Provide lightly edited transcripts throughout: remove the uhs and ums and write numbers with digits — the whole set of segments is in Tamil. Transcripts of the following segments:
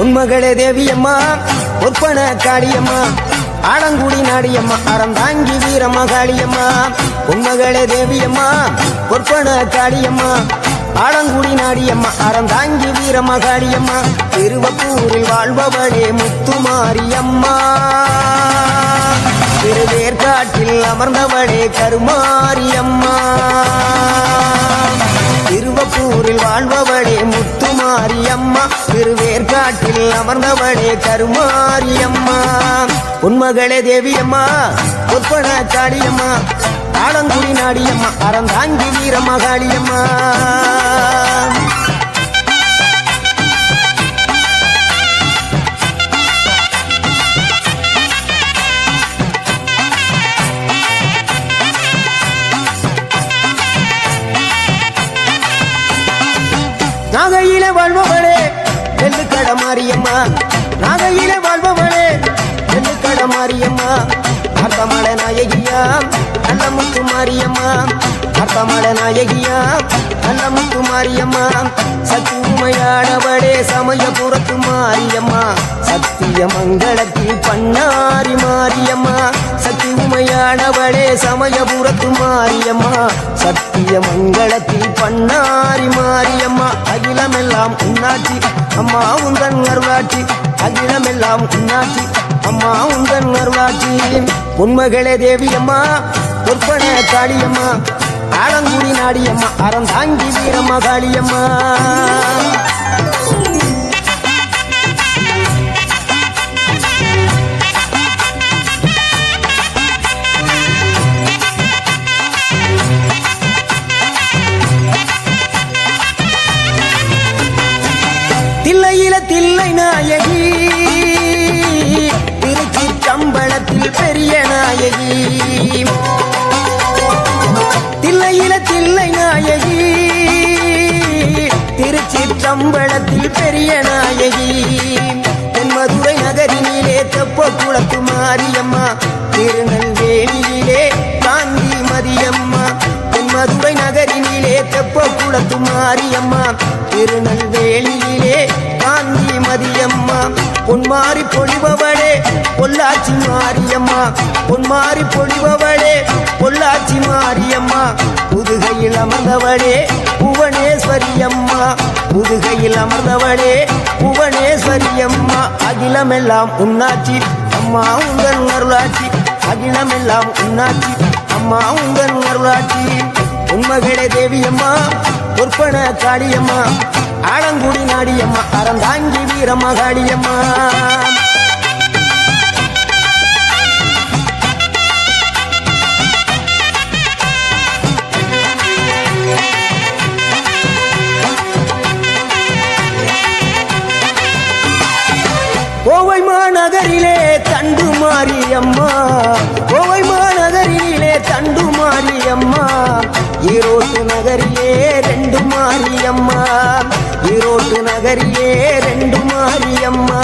உன்மகளே தேவியம்மா ஒப்பன காளியம்மா ஆலங்குடி நாடியம்மா அறந்தாங்கி வீரம்மா காளியம்மா உன்மகளே தேவியம்மா ஒப்பன காளியம்மா ஆலங்குடி நாடியம்மா அறந்தாங்கி வீரம்மா காளியம்மா திருவப்பூரில் வாழ்பவளே முத்துமாரியம்மா திருவேற்காட்டில் அமர்ந்தவளே கருமாரியம்மா திருவப்பூரில் வாழ்பவளே முத்துமாரியம்மா திருவேற்காட்டில் அமர்ந்தவளே கருமாரியம்மா உன்மகளே தேவியம்மா ஒப்பன காளியம்மா ஆலங்குடி நாடியம்மா அறந்தாங்கி வீரம்மா காளியம்மா நாகையில வாழ்பவளே நெல்லுக்கட மாரியம்மா நாகையில வாழ்பவளே நெல்லுக்கட மாரியம்மா அர்த்தமல நாயகியா நல்ல முத்து மாரியம்மா அர்த்தமல நாயகியா நல்ல முத்து மாரியம்மா சக்தி உமையானவளே சமயபுரத்து மாரியம்மா சத்திய மங்களத்தில் பண்ணாரி மாரியம்மா சக்தி உமையானவளே சமயபுரத்து மாரியம்மா சத்திய மங்களத்தில் பண்ணாரி மாரியம்மா அகிலமெல்லாம் உன்னாட்சி அம்மா உந்தன் அருளாட்சி அகிலமெல்லாம் உன்னாட்சி அம்மா உந்தன் அருளாட்சி உன்மகளே தேவியம்மா ஒப்பன காளியம்மா ஆலங்குடி நாடியம்மா அறந்தாங்கி வீரம்மா காளியம்மா தில்லையில தில்லை நாயகி திருச்சி கம்பளத்தில் பெரிய நாயகி தில்லையில தில்லை நாயகி திருச்சி கம்பளத்தில் பெரிய நாயகி தென்மதுரை நகரினிலே தெப்ப குளத்து மாரியம்மா திருநெல்வேலியிலே காந்தி மதியம்மா தென்மதுரை நகரினிலே தெப்ப குளத்து மாரியம்மா திருநெல்வேலியிலே காந்தி மதியம்மா பொன்மாரி பொழிபவளே பொள்ளாச்சி மாரியம்மா பொன்மாரி பொழிபவளே பொள்ளாச்சி மாரியம்மா புதுகையில் அமர்ந்தவளே புவனேஸ்வரியம்மா புதுகையில் அமர்ந்தவளே புவனேஸ்வரியம்மா அகிலமெல்லாம் உன்னாட்சி அம்மா உங்கள் அருளாட்சி அகிலமெல்லாம் உன்னாட்சி அம்மா உங்கள் அருளாட்சி உன்மகளே தேவியம்மா ஒப்பன காளியம்மா ஆலங்குடி நாடியம்மா அறந்தாங்கி வீரம்மா காளியம்மா கோவை மாநகரிலே தண்டு மாரியம்மா கோவை மாநகரிலே தண்டு மாரியம்மா ஈரோட்டு நகரிலே ரெண்டு மாரியம்மா ஈரோட்டு நகரிலே ரெண்டு மாரியம்மா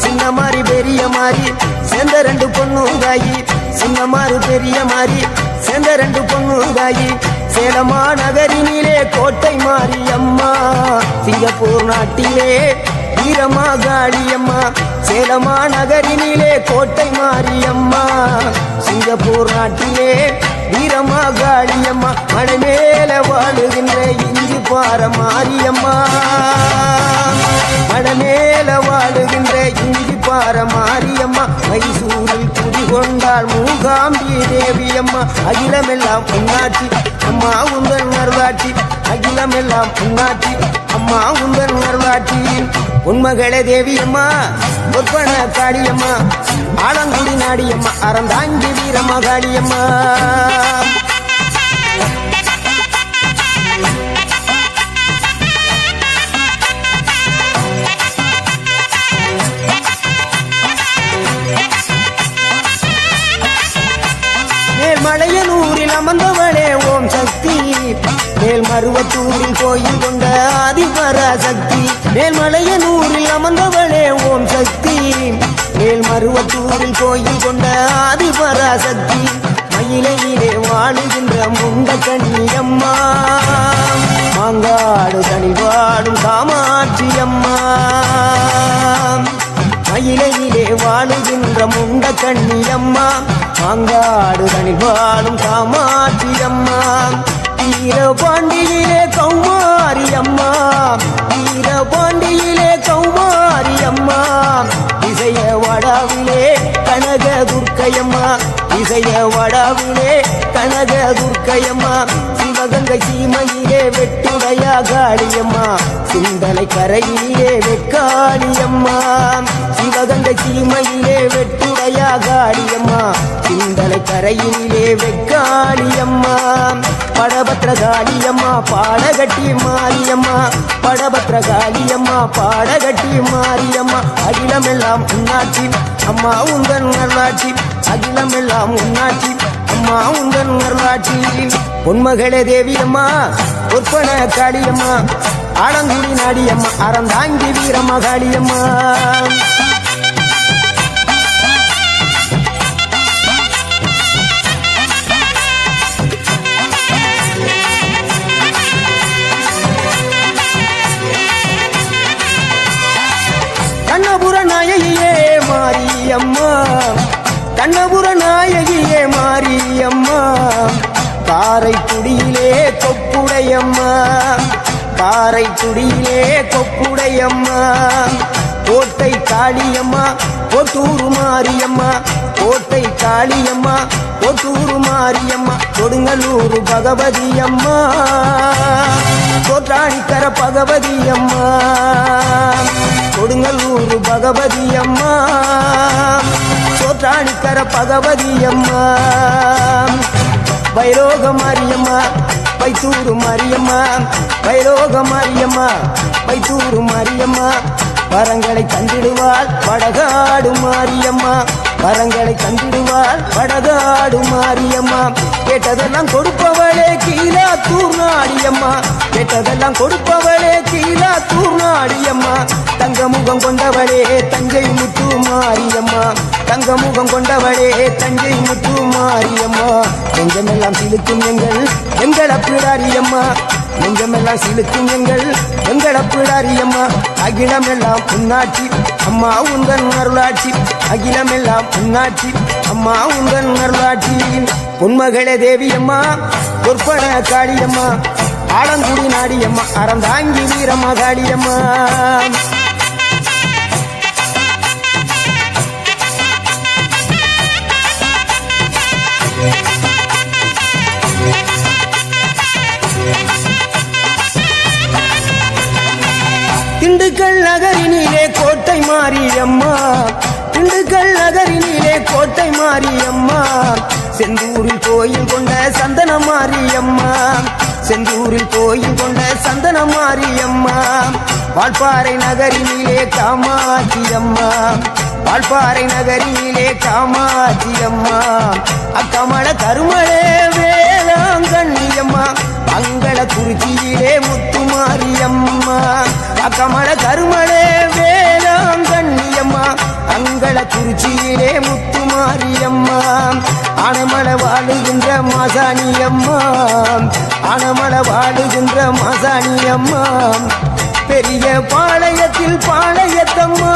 சின்ன மாறி பெரிய மாறி சேர்ந்த ரெண்டு பொண்ணுங்காயி சின்ன மாறு பெரிய மாறி சேர்ந்த ரெண்டு பொண்ணுங்காயி சேலமா நகரினிலே கோட்டை மாரியம்மா சிங்கப்பூர் நாட்டிலே வீரம்மா காளியம்மா சேலமா நகரினிலே கோட்டை மாரியம்மா சிங்கப்பூர் நாட்டிலே வீரம்மா காளியம்மா மலை மேல வாழுகின்ற இஞ்சி பார மாரியம்மா மலை மேல வாழுகின்ற இஞ்சி பார மாரியம்மா மைசூரில் குடிகொண்டாள் மூகாம்பி தேவியம்மா அகிலமெல்லாம் உன்னாட்சி அம்மா உந்தன் அருளாட்சி அகிலமெல்லாம் உன்னாட்சி அம்மா உந்தன் அருளாட்சி உன்மகளே தேவியம்மா ஒப்பன காளியம்மா ஆலங்குடி நாடியம்மா அறந்தாங்கி வீரம்மா காளியம்மா மேல்மலையனூரில் அமர்ந்தவளே ஓம் சக்தி மேல்மருவத்தூரில் கோயில் கொண்ட ஆதிபராசக்தி மேல்மலையனூரில் அமர்ந்தவளே ஓம் சக்தி மேல்மருவத்தூரில் கோயில் கொண்ட ஆதிபராசக்தி மயிலையிலே வாழுகின்ற முண்ட கண்ணியம்மா மாங்காடு தனி வாழும் காமாட்சி அம்மா மயிலையிலே வாழுகின்ற முண்ட கண்ணி அம்மா மாங்காடு தனி வாழும் காமாட்சி அம்மா வீரபாண்டியிலே கௌமாரி அம்மா வீரபாண்டியிலே கௌமாரி அம்மா இசைய வடாவிலே கனக துர்க்கையம்மா இசைய வடாவிலே கனக துர்க்கையம்மா சிவகங்கை சீமையிலே வெட்டுடையா காளியம்மா சிந்தனை கரையிலே வெக்காளியம்மா சிவகங்கை சீமையிலே வெட்டுடையா காளியம்மா சிந்தனை கரையிலே வெக்காளியம்மா படபத்ரகாளியம்மா பாடகட்டி மாரியம்மா படபத்ரகாளியம்மா பாடகட்டி மாரியம்மா அகிலமெல்லாம் உன்னாட்சி அம்மா உந்தன் நல்லாட்சி அகிலமெல்லாம் உன்னாட்சி அம்மா உந்தன் நல்லாட்சி பொன்மகளே தேவியம்மா பொற்பன காளியம்மா ஆலங்குடி நாடியம்மா அறந்தாங்கி வீரம்மா காளியம்மா கண்ணபுர நாயகியே மாரியம்மா கண்ணபுர நாயகியே மாரியம்மா காரைக்குடியிலே கொப்புடையம்மா காரைக்குடியிலே கொப்புடையம்மா கோட்டை காளியம்மா கொட்டூரு மாரியம்மா கோட்டை காளியம்மா கொட்டூரு மாரியம்மா கொடுங்கல்லூர் பகவதி அம்மா கோட்டாணிக்கர பகவதி அம்மா கொடுங்கல்லூர் பகவதி அம்மா கோட்டாணிக்கர பகவதி அம்மா வைரோக மாரியம்மா வைத்தூரு மாரியம்மா வைரோக மாரியம்மா வைத்தூரு மாரியம்மா வரங்களை தந்திடுவாள் வடகாடு மாரியம்மா வரங்களை தந்திடுவாள் வடகாடு மாரியம்மா கேட்டதெல்லாம் கொடுப்பவளே கீழாத்தூர் நாடியம்மா கேட்டதெல்லாம் கொடுப்பவளே கீழாத்தூர் நாடியம்மா தங்க முகம் கொண்டவளே தஞ்சை முத்து மாரியம்மா தங்க முகம் கொண்டவளே தஞ்சை முத்து மாரியம்மா நெஞ்சமெல்லாம் சிலுக்கும் எங்கள் அப்பிடாரியம்மா நெஞ்சமெல்லாம் சிலுக்கும் எங்கள் அப்பிடாரியம்மா அகிலமெல்லாம் உன்னாட்சி அம்மா உந்தன் அருளாட்சி அகிலமெல்லாம் உன்னாட்சி அம்மா உந்தன் அருளாட்சி பொன்மகளே தேவியம்மா பொற்பன காளியம்மா ஆலங்குடி நாடியம்மா அறந்தாங்கி வீரம்மா காளியம்மா திண்டுக்கல் நகரினிலே கோட்டை மாரியம்மா திண்டுக்கல் நகரினிலே கோட்டை மாரியம்மா செந்தூரில் கோயில் கொண்ட சந்தன மாரியம்மா செந்தூரில் கோயில் கொண்ட சந்தன மாரியம்மா வால்பாறை நகரினிலே காமாட்சி அம்மா வால்பாறை நகரினிலே காமாட்சி அம்மா அக்கமல கருமளே வேளாங்கண்ணியம்மா மங்கள குறிச்சியிலே முத்துமாரியம்மா அக்கமல கருமளே வேளாங்கண்ணியம்மா மங்கள குறிச்சியிலே முத்துமாரியம்மா ஆனமல வாழுகின்ற மாசாணியம்மா ஆனமல வாழுகின்ற மாசாணியம்மா பெரிய பாளையத்தில் பாளையத்தம்மா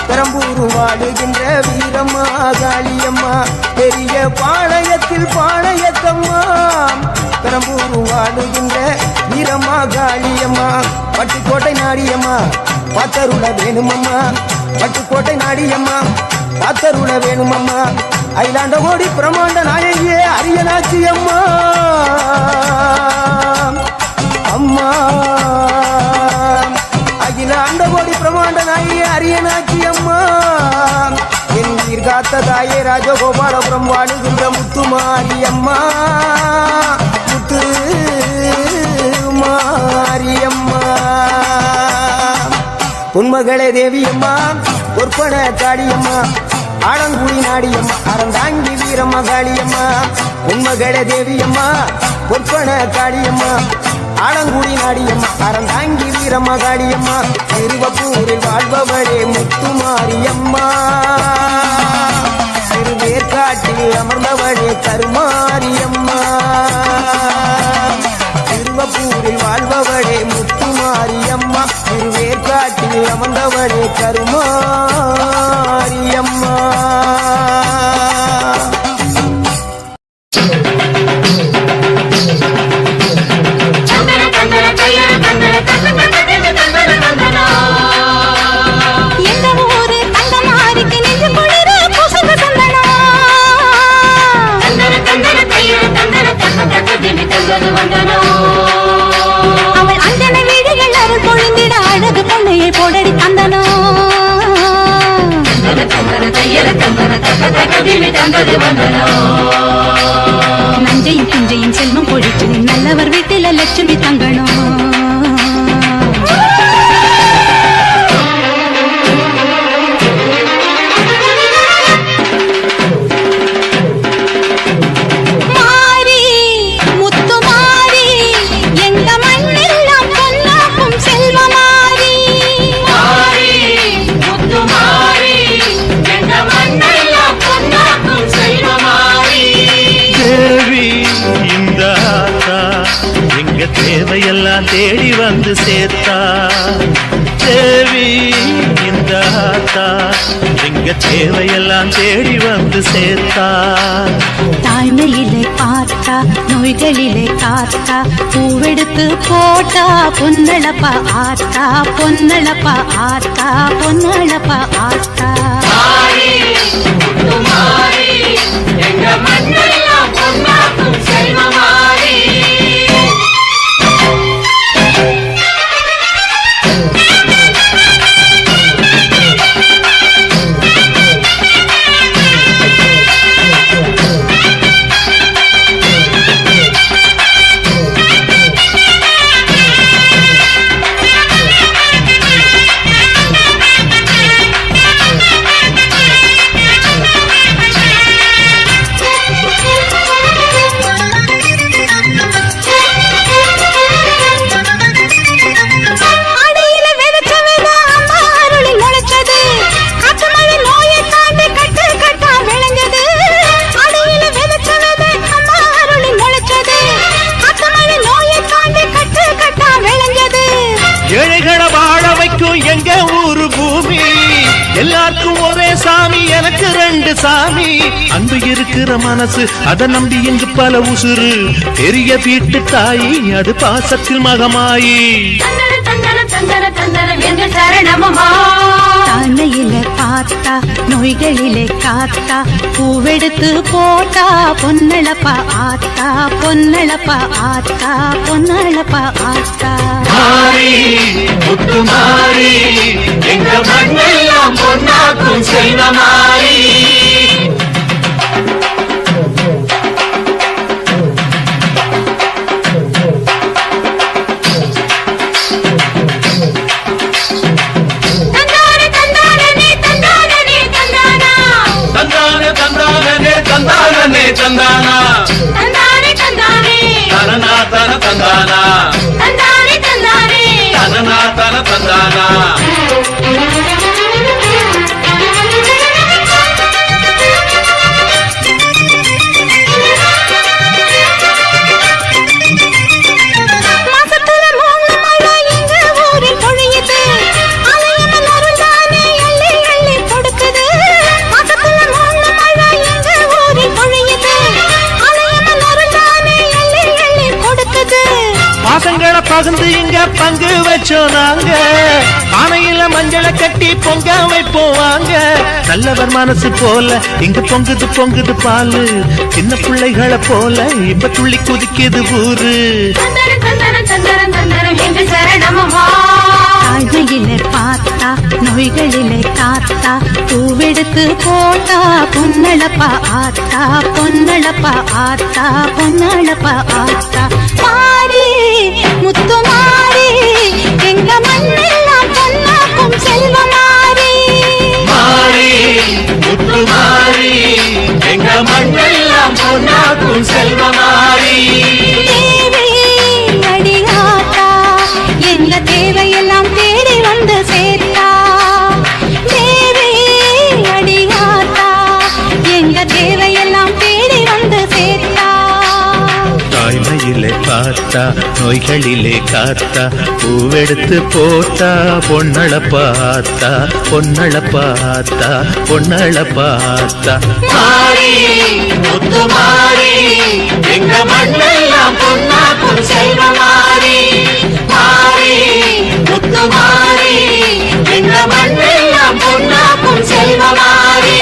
பெரம்பூர் வாழுகின்ற வீரம்மா காளியம்மா பெரிய பாளையத்தில் பாளையத்தம்மா பெரம்பூர் வாழுகின்ற வீரம்மா காளியம்மா பட்டுக்கோட்டை நாடியம்மா பாத்தருள வேணுமம்மா பட்டுக்கோட்டை நாடியம்மா பாத்தருள வேணுமம்மா அயிலாண்ட ஓடி பிரமாண்ட நாயகியே அரியனாச்சி அம்மா அம்மா அகிலாண்ட கோடி பிரமாண்ட நாயகியே அரியனாச்சி அம்மா என் உயிர் காத்த தாயே ராஜகோபாலபுரம் வாழுகின்ற முத்துமாரி அம்மா முத்து மாரியம்மா பொன்மகளே தேவியம்மா பொற்பன காளியம்மா ஆலங்குடி நாடியம்மா அறந்தாங்கி வீரம்மா காளியம்மா பொன்மகளே தேவியம்மா பொற்பன காளியம்மா ஆலங்குடி நாடியம்மா அறந்தாங்கி வீரம்மா காளியம்மா திருவப்பூரில் வாழ்பவளே முத்துமாரியம்மா திருவேற்காட்டில் அமர்ந்தவளே கருமாரியம்மா செல்வப்பூரில் வாழ்பவளே முத்துமாரியம்மா திருவேற்காட்டில் அமர்ந்தவளே கருமாரியம்மா அவள் அஞ்சன வீடுகள் அருள் பொழிந்திட அழகு பொண்ணையை போடடி தந்தனோ நஞ்சையும் பிஞ்சையும் செல்வம் பொழிச்சு நல்லவர் வீட்டில லட்சுமி தங்கணும் தேவையெல்லாம் தேடி வந்து சேர்த்தா தேவி இந்த ஆத்தா எங்க தேவையெல்லாம் தேடி வந்து சேர்த்தா தாய்மையிலே பார்த்தா நோய்களிலே காத்தா பூவெடுத்து போட்டா பொன்னளப்பா ஆத்தா பொன்னளப்பா ஆத்தா பொன்னளப்பா ஆத்தா எங்க மண்ணெல்லாம் பொன்னாக்கும் செல்வமாரி எங்க ஊரு பூமி எல்லாருக்கும் ஒரே சாமி எனக்கு ரெண்டு சாமி அன்பு இருக்கிற மனசு அதை நம்பி இங்கு பல உசுறு பெரிய வீட்டு தாயி அது பாசத்தில் மகமாயி தாழ்மையில பார்த்தா நோய்களிலே காத்தா பூவெடுத்து போட்டா பொன்னளப்பா ஆத்தா பொன்னளப்பா ஆத்தா பொன்னளப்பா ஆத்தா முத்துமாரி எங்க மண்ணெல்லாம் பொன்னாக்கும் செல்வமாரி தந்தானா தனனா தன தந்தானா தனனா தன தந்தானா பாசங்களை பகிர்ந்து இங்க பங்கு வச்சோம் நாங்க பானையில மஞ்சளை கட்டி பொங்க வைப்போம் வாங்க நல்லவர் மனசு போல இங்க பொங்குது பொங்குது பாலு சின்ன பிள்ளைகளை போல இப்ப துள்ளி குதிக்குது ஊரு தாழ்மையிலே பார்த்தா நோய்களிலே காத்தா பூவெடுத்து போட்டா பொன்னளப்பா ஆத்தா பொன்னளப்பா ஆத்தா பொன்னளப்பா ஆத்தா மாறி முத்துமாரி எங்க மண்ணெல்லாம் பொன்னாக்கும் செல்வமாரி மாறி முத்துமாரி எங்க மண்ணெல்லாம் பொன்னாக்கும் செல்வமாரி தேவி அடியாத்தா எங்க தேவையெல்லாம் தேடி வந்து சேர்த்தா தேவி அடியாத்தா எங்க தேவையெல்லாம் தேடி வந்து சேர்த்தா தாய்மையிலே பார்த்தா நோய்களிலே காத்தா பூவெடுத்து போட்டா பொன்னள பார்த்தா பொன்னள பார்த்தா பொன்னள பார்த்தா மாறி முத்து மாறி எங்க மண்ணெல்லாம் பொன்னாக்கும் செல்வ மாறி மாறி முத்து மாறி எங்க மண்ணெல்லாம் பொன்னாக்கும் செல்வ மாறி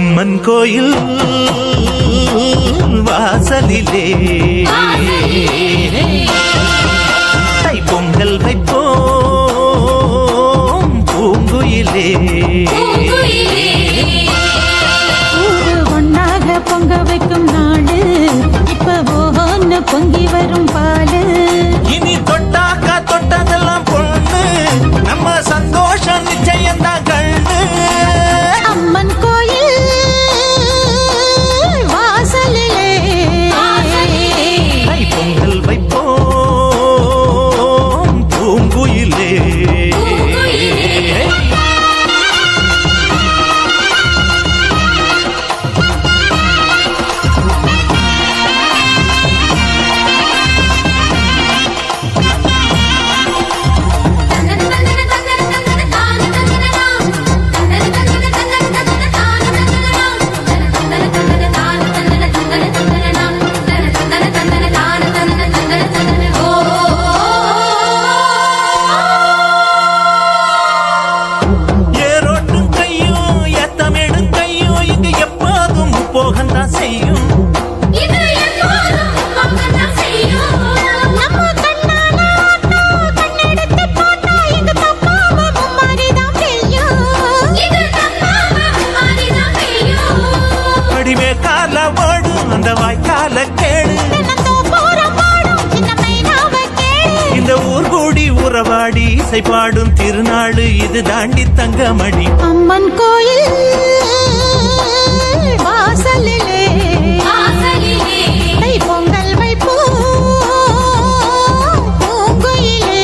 அம்மன் கோயில் வாசலிலே தை பொங்கல் வைப்போம் பூங்குயிலே. ஒன்னாக பொங்க வைக்கும் நாடு இப்ப ஒன்னு பொங்கி வரும் பாலு. இனி தொட்டாக்கா தொட்டதெல்லாம் பொண்ணு நம்ம சந்தோஷம் நிச்சயம்தான் கண்ணு. அம்மன் கோயில் வாசலிலே தை பொங்கல் வைப்போம் பூங்குயிலே. போகந்தான் செய்யும் படிமே கால ஓடும் அந்த வாய்க்கால கேடு. இந்த ஊர் கூடி உறவாடி இசை பாடும் திருநாடு இது தாண்டி தங்கமணி. அம்மன் கோயில் வாசலிலே தை பொங்கல் வைப்போம் பூங்குயிலே.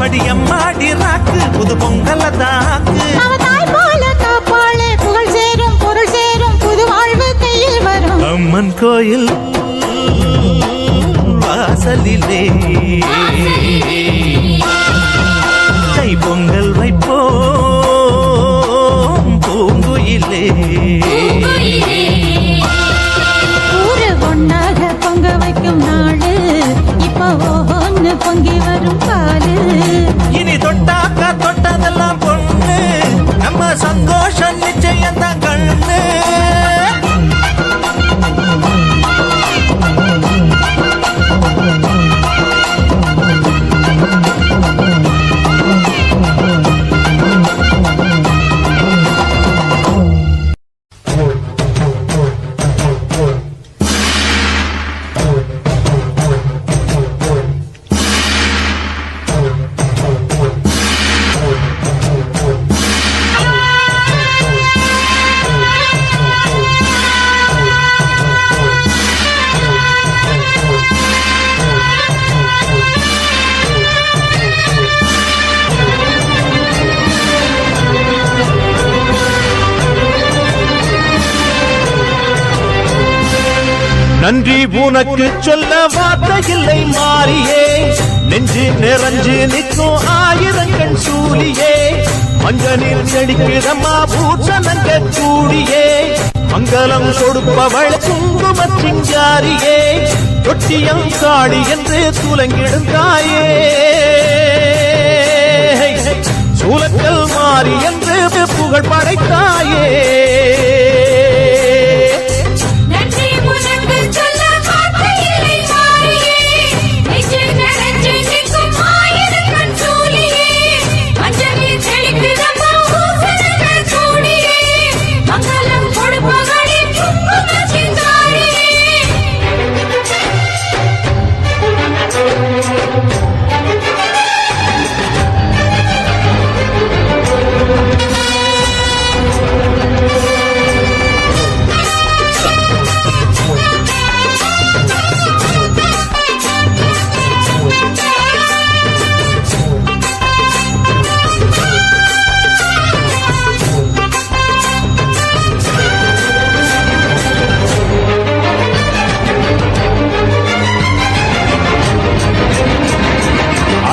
படியம்மாடி ராக்கு புது பொங்கல தாக்கு. புகழ் சேரும் பொருள் சேரும் புது வாழ்வு கையில் வரும். அம்மன் கோயில் வாசலிலே தை பொங்கல் வைப்போம் பூங்குயிலே. ஊரு ஒன்னாக பொங்க வைக்கும் நாடு இப்ப ஒன்னு பொங்கி வரும் பாலு. இனி தொட்டாக்கா தொட்டதெல்லாம் பொண்ணு நம்ம சந்தோஷம் நிச்சயம்தான் கண்ணு. நன்றி உனக்கு சொல்ல வார்த்தை இல்லை மாறியே. நெஞ்சு நிறைஞ்சு நிற்கும் ஆயிரங்கள் சூழியே. மஞ்ச நீர் செடிக்கிறம்மா பூசணங்க கூடியே. மங்களம் கொடுப்பவள் குங்கும சிங்காரியே. தொட்டியம் காடி என்று துலங்கிடும் தாயே. சூலக்கல் மாறி என்று புகழ் படைத்தாயே. நன்றி உனக்கு சொல்ல வார்த்தை இல்லை மாறியே. நெஞ்சு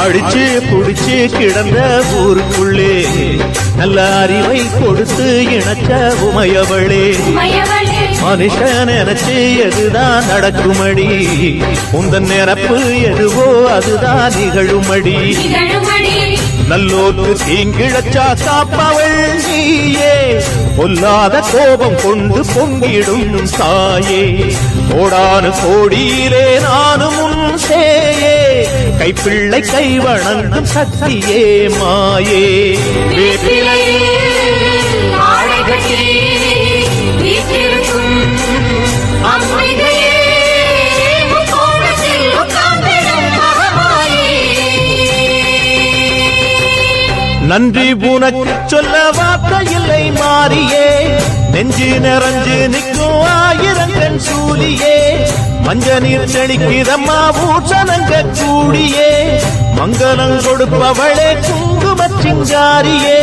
அடிச்சு புடிச்சு கிடந்த ஊருக்குள்ளே நல்ல அறிவை கொடுத்து இணைச்ச உமையவளே மனுஷன் நினைச்சு எதுதான் நடக்குமடி உந்தன் நிரப்பு எதுவோ அதுதான் நிகழுமடி நல்லோர்க்கு தீங்கிழச்சா காப்பவள் நீயே பொல்லாத கோபம் கொண்டு பொங்கிடும் தாயே கோடானு கோடியிலே நானும் உன் சேயே கைப்பிள்ளை கை வணங்கும் சக்தியே மாயே நன்றி உனக்கு சொல்ல வார்த்தை இல்லை மாறியே நெஞ்சு நிறைஞ்சு நிற்கும் ஆயிரங்கன் சூலியே மஞ்ச நீர் செழிக்கிறம்மா பூசணங்க கூடியே மங்களம் கொடுப்பவளே குங்குமச் சிங்காரியே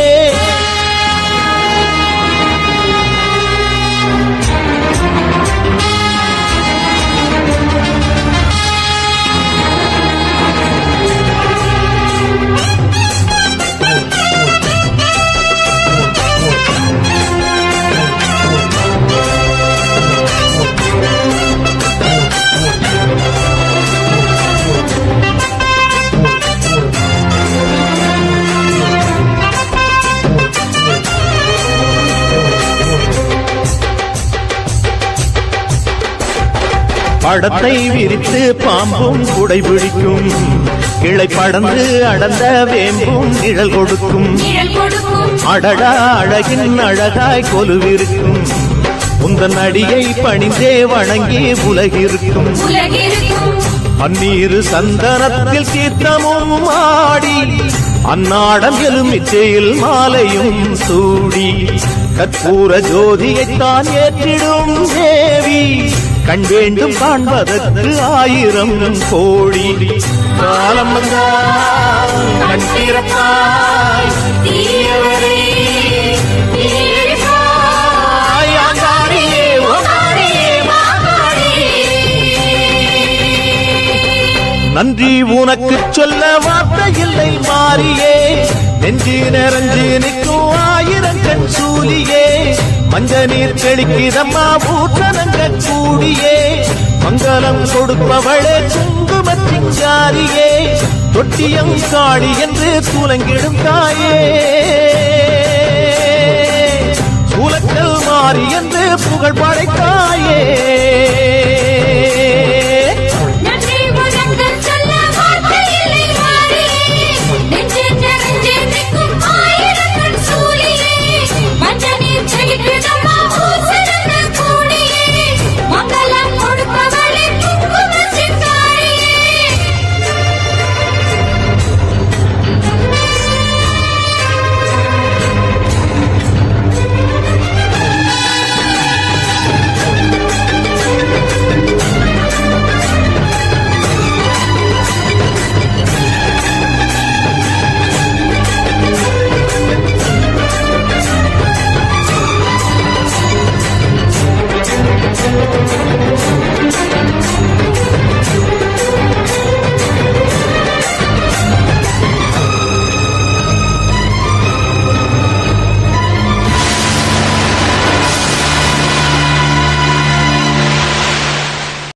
படத்தை விரித்து பாம்பும் குடை பிடிக்கும் கிளை படந்து அடர்ந்த வேம்பும் நிழல் கொடுக்கும் அடடா அழகின் அழகாய் கொலுவிருக்கும் உந்தன் அடியை பணிந்தே வணங்கி உலகிருக்கும் பன்னீரு சந்தனத்தில் தீர்த்தமும் ஆடி அன்னாடம் எலுமிச்சையில் மாலையும் சூடி கற்பூர ஜோதியைத்தான் ஏற்றிடும் தேவி கண் வேண்டும் காண்பதற்கு ஆயிரம் கோடி காலம் வந்தால் கண் திறப்பாய் தீயவரே நன்றி உனக்கு சொல்ல வார்த்தை இல்லை மாறியே நெஞ்சு நிறைஞ்சு நிற்கும் ஆயிரங்கன் சூலியே மஞ்ச நீர் செழிக்கிறம்மா பூசணங்க கூடியே மங்களம் கொடுப்பவளே குங்குமச் சிங்காரியே தொட்டியம் காடி என்று துலங்கிடும் தாயே சூலக்கல் மாறி என்று புகழ் படைத்தாயே